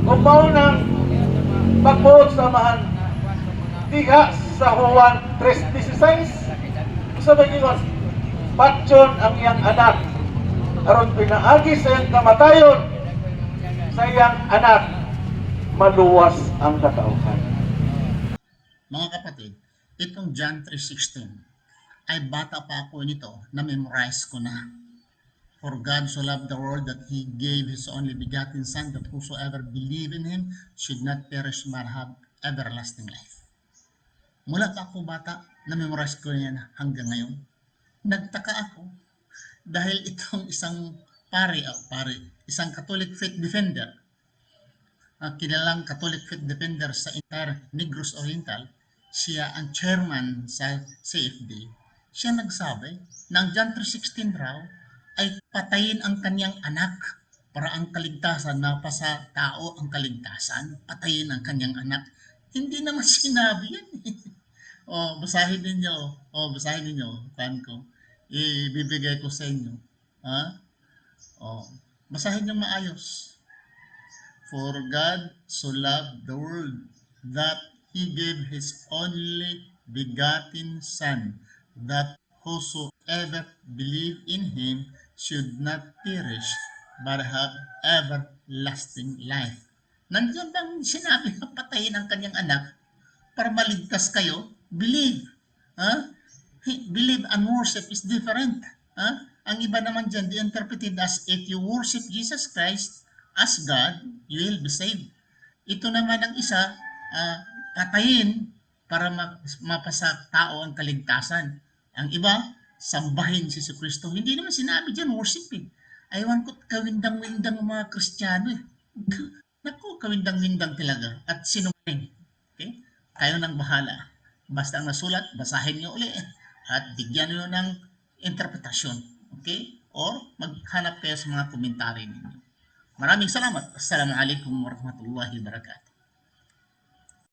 Kung maunang pagbuot sa mahan, diha sa Juan 3:16, sabi ko, patyon ang iyang anak, aron pinaagi sa iyang kamatayon, sa iyang anak, maluwas ang katauhan. Mga kapatid, itong John 3:16 ay bata pa ako nito na memorize ko na. For God so loved the world that He gave His only begotten Son, that whosoever believe in Him should not perish but have everlasting life. Mula pa ako bata, na-memorize ko yan hanggang ngayon. Nagtaka ako dahil itong isang isang Catholic faith defender, kilalang Catholic faith defender sa entire Negros Oriental, siya ang chairman sa CFD, siya nagsabi na ang John 3:16 raw ay patayin ang kanyang anak para ang kaligtasan, mapasa tao ang kaligtasan, patayin ang kanyang anak. Hindi naman sinabi yan. Basahin ninyo. Basahin ninyo. Pan ko. Ibibigay ko sa inyo. Ha? Basahin nyo maayos. For God so loved the world that He gave His only begotten Son, that whosoever believe in Him should not perish, but have everlasting life. Nandiyan bang sinabi na patayin ang kanyang anak para maligtas kayo? Believe. Believe and worship is different. Ang iba naman dyan, they interpreted as if you worship Jesus Christ as God, you will be saved. Ito naman ang isa, patayin para mapasa tao ang kaligtasan. Ang iba, sambahin si Kristo. Hindi naman sinabi dyan, worship eh. Aywan ko, kawindang-windang mga Kristiyano eh. Naku, kawindang-windang talaga. At sinungaling. Okay? Kayo nang bahala. Basta ang nasulat, basahin nyo uli at bigyan nyo ng interpretasyon. Okay? Or maghanap kayo sa mga komentary ninyo. Maraming salamat. Assalamualaikum warahmatullahi wabarakatuh.